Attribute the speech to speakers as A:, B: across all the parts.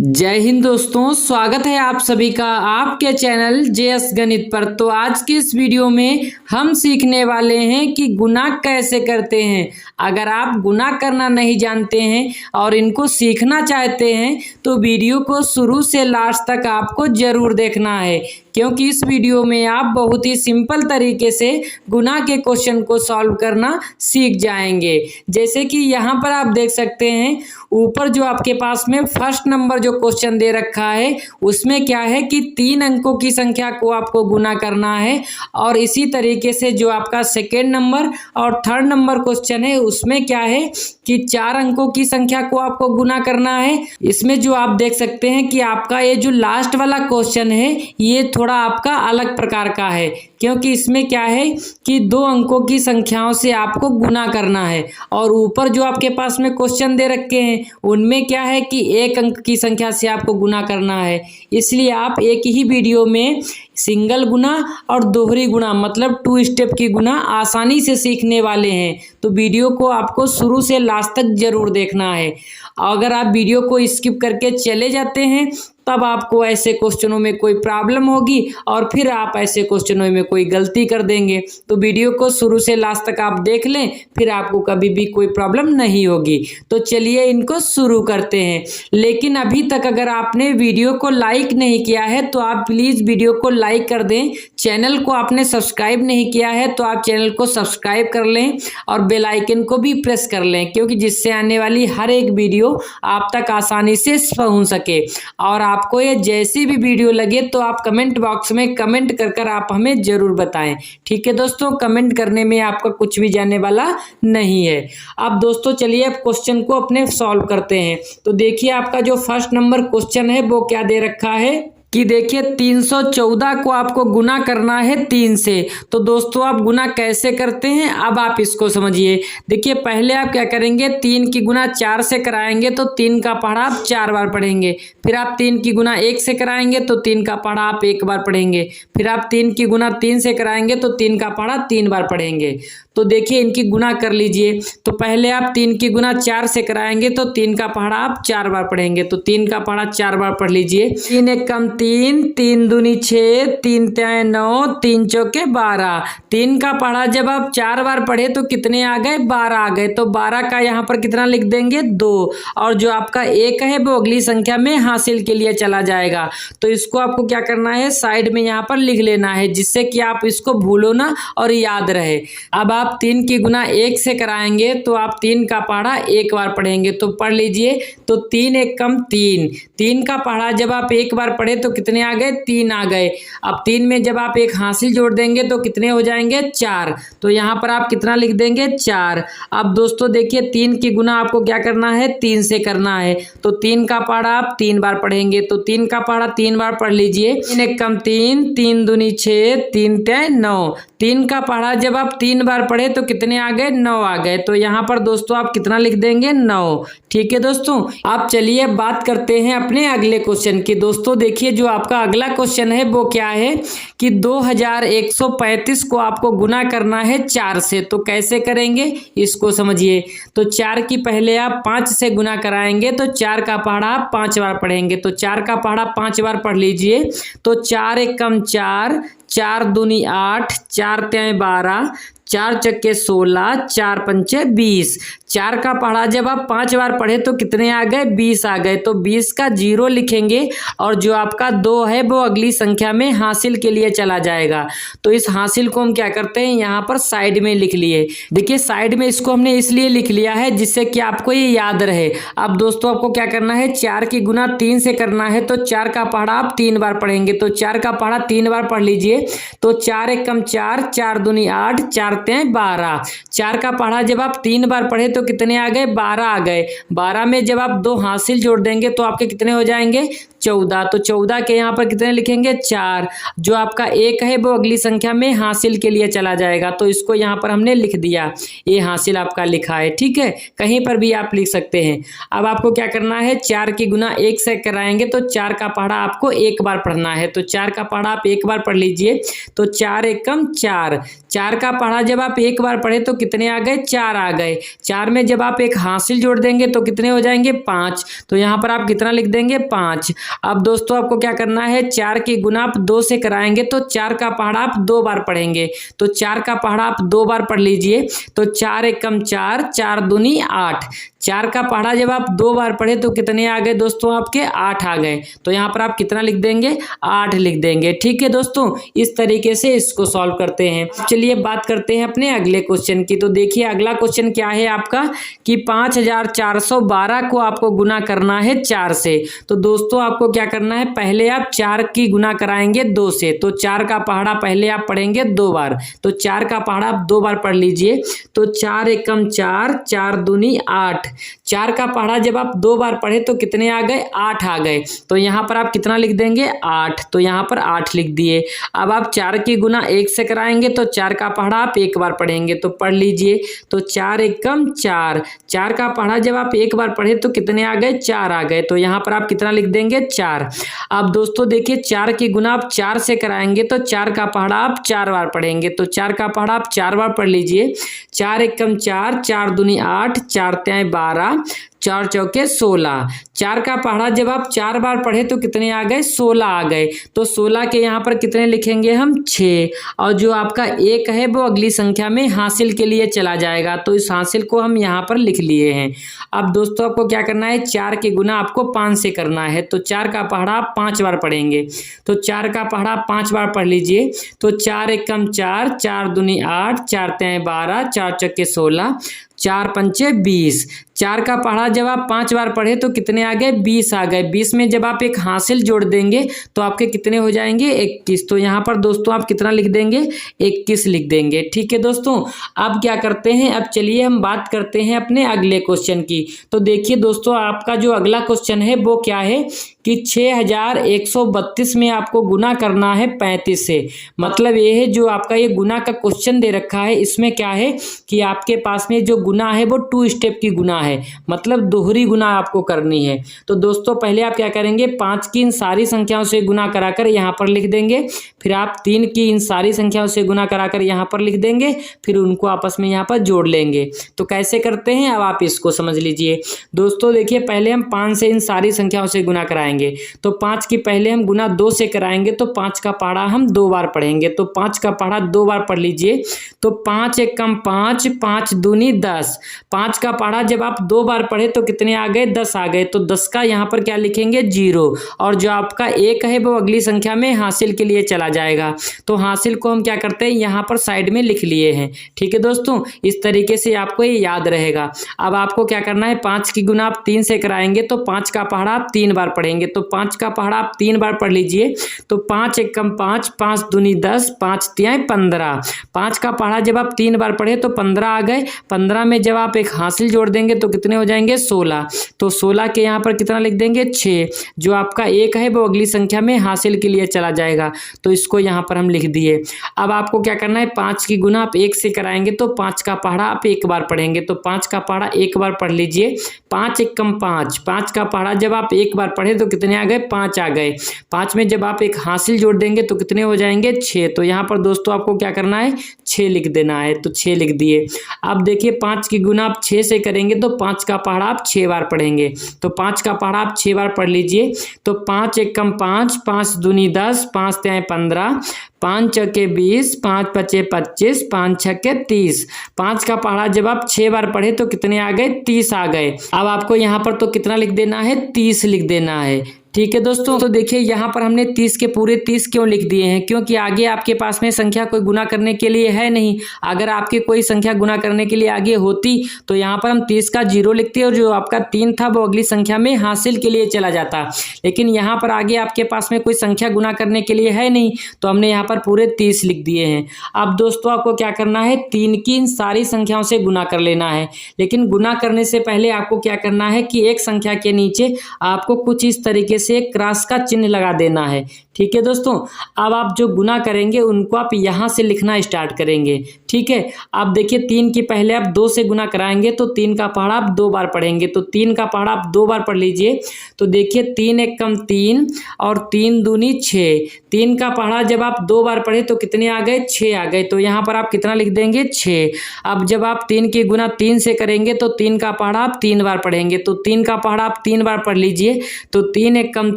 A: जय हिंद दोस्तों, स्वागत है आप सभी का आपके चैनल जेएस गणित पर। तो आज की इस वीडियो में हम सीखने वाले हैं कि गुणा कैसे करते हैं। अगर आप गुणा करना नहीं जानते हैं और इनको सीखना चाहते हैं तो वीडियो को शुरू से लास्ट तक आपको जरूर देखना है, क्योंकि इस वीडियो में आप बहुत ही सिंपल तरीके से गुणा के क्वेश्चन को सॉल्व करना सीख जाएंगे। जैसे कि यहाँ पर आप देख सकते हैं, ऊपर जो आपके पास में फर्स्ट नंबर जो क्वेश्चन दे रखा है उसमें क्या है कि 3 अंकों की संख्या को आपको गुणा करना है। और इसी तरीके से जो आपका सेकेंड नंबर और थर्ड नंबर क्वेश्चन है उसमें क्या है कि 4 अंकों की संख्या को आपको गुणा करना है। इसमें जो आप देख सकते हैं कि आपका ये जो लास्ट वाला क्वेश्चन है ये थोड़ा आपका अलग प्रकार का है, क्योंकि इसमें क्या है कि 2 अंकों की संख्याओं से आपको गुणा करना है। और ऊपर जो आपके पास में क्वेश्चन दे रखे हैं उनमें क्या है कि 1 अंक की संख्या से आपको गुणा करना है। इसलिए आप एक ही वीडियो में सिंगल गुणा और दोहरी गुणा मतलब 2 स्टेप की गुणा आसानी से सीखने वाले हैं। तो वीडियो को आपको शुरू से लास्ट तक जरूर देखना है। अगर आप वीडियो को स्किप करके चले जाते हैं तब आपको ऐसे क्वेश्चनों में कोई प्रॉब्लम होगी और फिर आप ऐसे क्वेश्चनों में कोई गलती कर देंगे। तो वीडियो को शुरू से लास्ट तक आप देख लें, फिर आपको कभी भी कोई प्रॉब्लम नहीं होगी। तो चलिए इनको शुरू करते हैं। लेकिन अभी तक अगर आपने वीडियो को लाइक नहीं किया है तो आप प्लीज़ वीडियो को लाइक कर दें। चैनल को आपने सब्सक्राइब नहीं किया है तो आप चैनल को सब्सक्राइब कर लें और बेल आइकन को भी प्रेस कर लें, क्योंकि जिससे आने वाली हर एक वीडियो आप तक आसानी से पहुंच सके। और आपको ये जैसी भी वीडियो लगे तो आप कमेंट बॉक्स में कमेंट कर आप हमें जरूर बताएं। ठीक है दोस्तों, कमेंट करने में आपका कुछ भी जाने वाला नहीं है। अब दोस्तों चलिए अब क्वेश्चन को अपने सॉल्व करते हैं। तो देखिए आपका जो फर्स्ट नंबर क्वेश्चन है वो क्या दे रखा है कि देखिए 314 को आपको गुना करना है 3 से। तो दोस्तों आप गुना कैसे करते हैं अब आप इसको समझिए। देखिए पहले आप क्या करेंगे, 3 की गुना 4 से कराएंगे तो 3 का पढ़ा आप 4 बार पढ़ेंगे। फिर आप 3 की गुना 1 से कराएंगे तो 3 का पढ़ा आप 1 बार पढ़ेंगे। फिर आप 3 की गुना 3 से कराएंगे तो 3 का पढ़ा 3 बार पढ़ेंगे। तो देखिए इनकी गुना कर लीजिए। तो पहले आप 3 की गुना 4 से कराएंगे तो 3 का पढ़ा आप 4 बार पढ़ेंगे। तो 3 का पढ़ा 4 बार पढ़ लीजिए। 3 एक कम 3, 3 दूनी 6, 3 तिहाई 9, 3 चौके 12। 3 का पढ़ा जब आप 4 बार पढ़े तो कितने आ गए, 12 आ गए। तो 12 का यहाँ पर कितना लिख देंगे, 2। और जो आपका 1 है वो अगली संख्या में हासिल के लिए चला जाएगा। तो इसको आपको क्या करना है, साइड में यहाँ पर लिख लेना है, जिससे कि आप इसको भूलो ना और याद रहे। अब आप 3 की गुना 1 से कराएंगे तो आप 3 का पढ़ा 1 बार पढ़ेंगे। तो पढ़ लीजिए। तो 3 एक कम 3, 3 का पढ़ा जब आप 1 बार पढ़े तो कितने आ गए, 3 आ गए। अब 3 में जब आप 1 हासिल जोड़ देंगे तो कितने हो जाएंगे, 4। तो यहाँ पर आप कितना लिख देंगे, 4। अब दोस्तों देखिए 3 की गुना आपको क्या करना है, 3 से करना है। तो 3 का पढ़ा आप 3 बार पढ़ेंगे। तो 3 का पढ़ा 3 बार पढ़ लीजिए। 3 एक कम 3, 3 दूनी 6, 3 तिहाई 9। 3 का पढ़ा जब आप 3 बार पढ़े तो कितने आ गए, 9 आ गए। तो यहाँ पर दोस्तों आप कितना लिख देंगे, 9। ठीक है दोस्तों, आप चलिए बात करते हैं अपने अगले क्वेश्चन की। दोस्तों देखिए जो आपका अगला क्वेश्चन है वो क्या है कि 2135 को आपको गुना करना है 4 से। तो कैसे करेंगे इसको समझिए। तो 4 की पहले आप 5 से गुना कराएंगे तो 4 का पढ़ा आप 5 बार पढ़ेंगे। तो 4 का पढ़ा 5 बार पढ़ लीजिए। तो 4 एक कम 4, 4 दूनी 8, 4 तिहाई 12, 4 चक्के 16, 4 पंचे 20। 4 का पढ़ा जब आप 5 बार पढ़े तो कितने आ गए, 20 आ गए। तो 20 का 0 लिखेंगे और जो आपका 2 है वो अगली संख्या में हासिल के लिए चला जाएगा। तो इस हासिल को हम क्या करते हैं, यहाँ पर साइड में लिख लिए। देखिए साइड में इसको हमने इसलिए लिख लिया है जिससे कि आपको ये याद रहे। अब दोस्तों आपको क्या करना है, 4 की गुना 3 से करना है। तो 4 का पढ़ा आप 3 बार पढ़ेंगे। तो 4 का पढ़ा 3 बार पढ़ लीजिए। तो 4 एक कम 4, 4 दूनी 8, 4 तिहाई 12। 4 का पढ़ा जब आप 3 बार पढ़े तो कितने आ गए, 12 आ गए। 12 में जब आप 2 हासिल जोड़ देंगे तो आपके कितने हो जाएंगे, 14। तो 14 के यहाँ पर कितने लिखेंगे, 4। जो आपका 1 है वो अगली संख्या में हासिल के लिए चला जाएगा। तो इसको यहाँ पर हमने लिख दिया, ये हासिल आपका लिखा है। ठीक है, कहीं पर भी आप लिख सकते हैं। अब आपको क्या करना है, 4 की गुना 1 से कराएंगे तो 4 का पढ़ा आपको 1 बार पढ़ना है। तो 4 का पढ़ा आप 1 बार पढ़ लीजिए। तो 4 एक कम 4, 4 का पढ़ा जब आप एक बार पढ़े तो कितने आ गए, 4 आ गए। 4 में जब आप एक हासिल जोड़ देंगे तो कितने हो जाएंगे, 5। तो यहाँ पर आप कितना लिख देंगे, 5। अब दोस्तों आपको क्या करना है, 4 की गुना आप 2 से कराएंगे तो 4 का पहाड़ा आप 2 बार पढ़ेंगे। तो 4 का पहाड़ा आप 2 बार पढ़ लीजिए। तो 4 एकम 4, 4 दूनी 8। 4 का पहाड़ा जब आप 2 बार पढ़े तो कितने आ गए दोस्तों, आपके 8 आ गए। तो यहाँ पर आप कितना लिख देंगे, 8 लिख देंगे। ठीक है दोस्तों, इस तरीके से इसको सॉल्व करते हैं। चलिए बात करते हैं अपने अगले क्वेश्चन की। तो देखिए अगला क्वेश्चन क्या है आपका कि 5412 को आपको गुना करना है 4 से। तो दोस्तों आपको क्या करना है, पहले आप 4 की गुना कराएंगे 2 से। तो 4 का पहाड़ा पहले आप पढ़ेंगे 2 बार। तो 4 का पहाड़ा आप 2 बार पढ़ लीजिए। तो 4 एकम 4, 4 दूनी 8। 4 का पहाड़ा जब आप 2 बार पढ़े तो कितने आ गए, 8 आ गए। तो यहाँ पर आप कितना लिख देंगे, 8। तो यहाँ पर 8 लिख दिए। अब आप 4 की गुना 1 से कराएंगे तो 4 का पहाड़ा आप 1 बार पढ़ेंगे। तो पढ़ लीजिए। तो 4 एकम 4, 4 का पहाड़ा जब आप 1 बार पढ़े तो कितने आ गए, 4 आ गए। तो यहाँ पर आप कितना लिख देंगे, 4। अब दोस्तों देखिए 4 की गुना आप 4 से कराएंगे तो 4 का पहाड़ा आप 4 बार पढ़ेंगे। तो 4 का पहाड़ा आप 4 बार पढ़ लीजिए। 4 एकम 4, 4 दूनी 8, 4 तियां 12, 4 चौके 16। 4 का पहाड़ा जब आप 4 बार पढ़े तो कितने आ गए, 16 आ गए। तो 16 के यहाँ पर कितने लिखेंगे हम, 6। और जो आपका 1 है वो अगली संख्या में हासिल के लिए चला जाएगा। तो इस हासिल को हम यहाँ पर लिख लिए हैं। अब दोस्तों आपको क्या करना है, 4 की गुना आपको 5 से करना है। तो 4 का पहाड़ा आप 5 बार पढ़ेंगे। तो 4 का पहाड़ा 5 बार पढ़ लीजिए। तो 4 एकम 4, 4 दूनी 8, 4 तियां 12, 4 चौके 16, 4 पंचे 20। 4 का पहाड़ा जब आप 5 बार पढ़े तो कितने आ गए, 20 आ गए। 20 में जब आप एक हासिल जोड़ देंगे तो आपके कितने हो जाएंगे, 21। तो यहाँ पर दोस्तों आप कितना लिख देंगे, 21 लिख देंगे। ठीक है दोस्तों, अब क्या करते हैं, अब चलिए हम बात करते हैं अपने अगले क्वेश्चन की। तो देखिए दोस्तों आपका जो अगला क्वेश्चन है वो क्या है कि 6132 में आपको गुना करना है 35 से। मतलब ये है जो आपका ये गुना का क्वेश्चन दे रखा है, इसमें क्या है कि आपके पास में जो गुना है वो 2 स्टेप की गुना है, मतलब दोहरी गुना आपको करनी है। तो दोस्तों पहले आप क्या करेंगे, 5 की इन सारी संख्याओं से गुना कराकर यहाँ पर लिख देंगे। फिर आप 3 की इन सारी संख्याओं से गुना कराकर यहाँ पर लिख देंगे। फिर उनको आपस में यहाँ पर जोड़ लेंगे। तो कैसे करते हैं अब आप इसको समझ लीजिए। दोस्तों देखिए पहले हम 5 से इन सारी संख्याओं से गुना कराएंगे। तो 5 की पहले हम गुना 2 से कराएंगे। तो 5 का पहाड़ा हम 2 बार पढ़ेंगे। तो 5 का पहाड़ा 2 बार पढ़ लीजिए। तो 5 एकम 5, 5 दूनी 10। 5 का पहाड़ा जब आप 2 बार पढ़े तो कितने आ गए, 10 आ गए। तो 10 का यहाँ पर क्या लिखेंगे, 0। और जो आपका 1 है वो अगली संख्या में हासिल के लिए चला जाएगा। तो हासिल को हम क्या करते हैं, यहाँ पर साइड में लिख लिए हैं। ठीक है दोस्तों, इस तरीके से आपको ये याद रहेगा। अब आपको क्या करना है, 5 की गुना आप 3 से कराएंगे। तो 5 का पहाड़ा आप 3 बार पढ़ेंगे। तो 5 का पहाड़ा आप 3 बार पढ़ लीजिए। तो 5 एकम 5, 5 दूनी 10, 5 तियां 15। 5 का पहाड़ा जब आप 3 बार पढ़े तो 15 आ गए। 15 में जब आप एक हासिल जोड़ देंगे तो कितने हो जाएंगे, 16। तो 16 के यहाँ पर कितना लिख देंगे, 6। जो आपका 1 है वो अगली संख्या में हासिल के लिए चला जाएगा। तो इसको यहाँ पर हम लिख दिए। अब आपको क्या करना है, 5 की गुना आप 1 से कराएंगे। तो 5 का पहाड़ा आप 1 बार पढ़ेंगे। तो 5 का पहाड़ा 1 बार पढ़ लीजिए। 5 एकम 5, 5 का पहाड़ा जब आप 1 बार पढ़े तो कितने आ गए, 5 आ गए। 5 में जब आप एक हासिल जोड़ देंगे तो कितने हो जाएंगे, 6। तो यहाँ पर दोस्तों आपको क्या करना है, 6 लिख देना है। तो 6 लिख दिए। अब देखिए 5 की गुना आप 6 से करेंगे। तो 5 का पहाड़ा आप 6 बार पढ़ेंगे। तो 5 का पहाड़ा आप 6 बार पढ़ लीजिए। तो 5 एकम 5, 5 दूनी 10, 5 तियां 15, 5 चौके 20, 5 पचे 25, 5 छक्के 30। 5 का पहाड़ा जब आप 6 बार पढ़े तो कितने आ गए, 30 आ गए। अब आपको यहाँ पर तो कितना लिख देना है, 30 लिख देना है। ठीक है दोस्तों, तो देखिए यहाँ पर हमने 30 के पूरे 30 क्यों लिख दिए हैं, क्योंकि आगे आपके पास में संख्या कोई गुना करने के लिए है नहीं। अगर आपकी कोई संख्या गुना करने के लिए आगे होती तो यहाँ पर हम 30 का 0 लिखते और जो आपका 3 था वो अगली संख्या में हासिल के लिए चला जाता। लेकिन यहाँ पर आगे आपके पास में कोई संख्या गुना करने के लिए है नहीं, तो हमने यहाँ पर पूरे 30 लिख दिए हैं। अब दोस्तों आपको क्या करना है, 3 की इन सारी संख्याओं से गुना कर लेना है। लेकिन गुना करने से पहले आपको क्या करना है कि एक संख्या के नीचे आपको कुछ इस तरीके से क्रॉस का चिन्ह लगा देना है। ठीक है दोस्तों। अब आप जो गुना करेंगे उनको आप यहाँ से लिखना स्टार्ट करेंगे। ठीक है, आप देखिए 3 की पहले आप 2 से गुना कराएंगे तो 3 का पहाड़ा आप 2 बार पढ़ेंगे, तो 3 का पहाड़ा आप 2 बार पढ़ लीजिए। तो देखिए 3 एक कम 3 और 3 दूनी 6। 3 का पहाड़ा जब आप 2 बार पढ़े तो कितने आ गए, 6 आ गए। तो यहाँ पर आप कितना लिख देंगे, 6। अब जब आप 3 की गुना 3 से करेंगे तो 3 का पहाड़ा आप 3 बार पढ़ेंगे, तो 3 का पहाड़ा आप 3 बार पढ़ लीजिए। तो 3 एक कम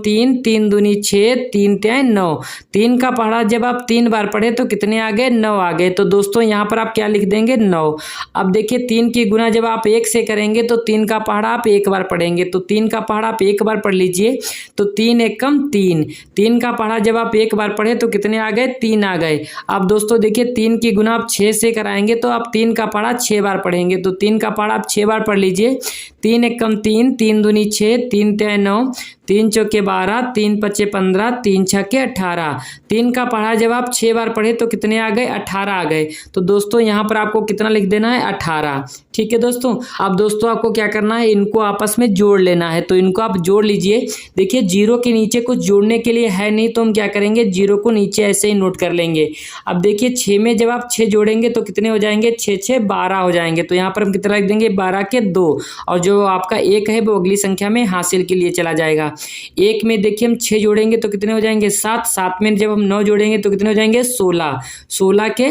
A: 3, 3 दूनी 6, 3 तियां 9। 3 का पहाड़ा जब आप 3 बार पढ़े तो कितने आ गए, 9 आ गए। तो दोस्तों यहाँ पर आप क्या लिख देंगे, 9। अब देखिए 3 की गुना जब आप 1 से करेंगे तो 3 का पहाड़ा आप 1 बार पढ़ेंगे, तो 3 का पहाड़ा आप 1 बार पढ़ लीजिए। तो 3 एक कम 3, 3 का पहाड़ा जब आप 1 बार पढ़े तो कितने आ गए, 3 आ गए। अब दोस्तों देखिए 3 की गुना आप 6 से कराएंगे तो आप 3 का पहाड़ा 6 बार पढ़ेंगे, तो 3 का पहाड़ा आप 6 बार पढ़ लीजिए। 3 एक कम 3, 3 दूनी 6, 3 तियां 9, 3 चौके 12, 3 पचे 15, 3 छक्के 18। 3 का पहाड़ा जब आप 6 बार पढ़े तो कितने आ गए, 18 आ गए। तो दोस्तों यहाँ पर आपको कितना लिख देना है, 18। ठीक है दोस्तों। अब दोस्तों आपको क्या करना है, इनको आपस में जोड़ लेना है, तो इनको आप जोड़ लीजिए। देखिए 0 के नीचे कुछ जोड़ने के लिए है नहीं, तो हम क्या करेंगे, 0 को नीचे ऐसे ही नोट कर लेंगे। अब देखिए 6 में जब आप 6 जोड़ेंगे तो कितने हो जाएंगे, 6 6 12 हो जाएंगे। तो यहाँ पर हम कितना लिख देंगे, 12 के 2, और जो आपका 1 है वो अगली संख्या में हासिल के लिए चला जाएगा। 1 में देखिए हम 6 जोड़ेंगे तो कितने हो जाएंगे, 7। 7 में जब हम 9 जोड़ेंगे तो कितने हो जाएंगे, 16। 16 के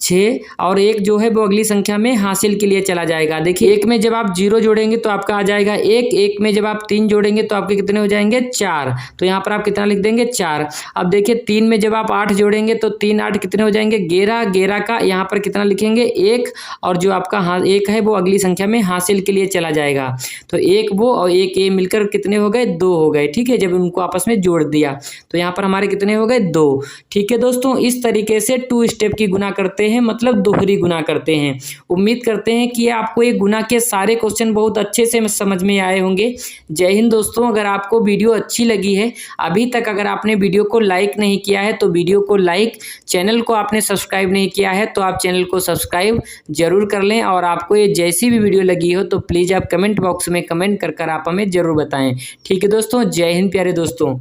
A: 6, और 1 जो है वो अगली संख्या में हासिल के लिए चला जाएगा। देखिए 1 में जब आप 0 जोड़ेंगे तो आपका आ जाएगा 1। 1 में जब आप 3 जोड़ेंगे तो आपके कितने हो जाएंगे, 4। तो यहाँ पर आप कितना लिख देंगे, 4। अब देखिए 3 में जब आप 8 जोड़ेंगे तो 3 8 कितने हो जाएंगे, 11। 11 का यहाँ पर कितना लिखेंगे, 1, और जो आपका 1 है वो अगली संख्या में हासिल के लिए चला जाएगा। तो 1 वो और 1 ये मिलकर कितने हो गए, 2 हो गए। ठीक है, जब उनको आपस में जोड़ दिया तो यहाँ पर हमारे कितने हो गए, 2। ठीक है दोस्तों, इस तरीके से 2 स्टेप की गुना करते हैं, मतलब दोहरी गुना करते हैं। उम्मीद करते हैं कि आपको ये गुना के सारे क्वेश्चन बहुत अच्छे से समझ में आए होंगे। जय हिंद दोस्तों। अगर आपको वीडियो अच्छी लगी है, अभी तक अगर आपने वीडियो को लाइक नहीं किया है तो वीडियो को लाइक, चैनल को आपने सब्सक्राइब नहीं किया है तो आप चैनल को सब्सक्राइब जरूर कर लें। और आपको ये जैसी भी वीडियो लगी हो तो प्लीज़ आप कमेंट बॉक्स में कमेंट कर आप हमें जरूर बताएं। ठीक है दोस्तों, जय हिंद प्यारे दोस्तों।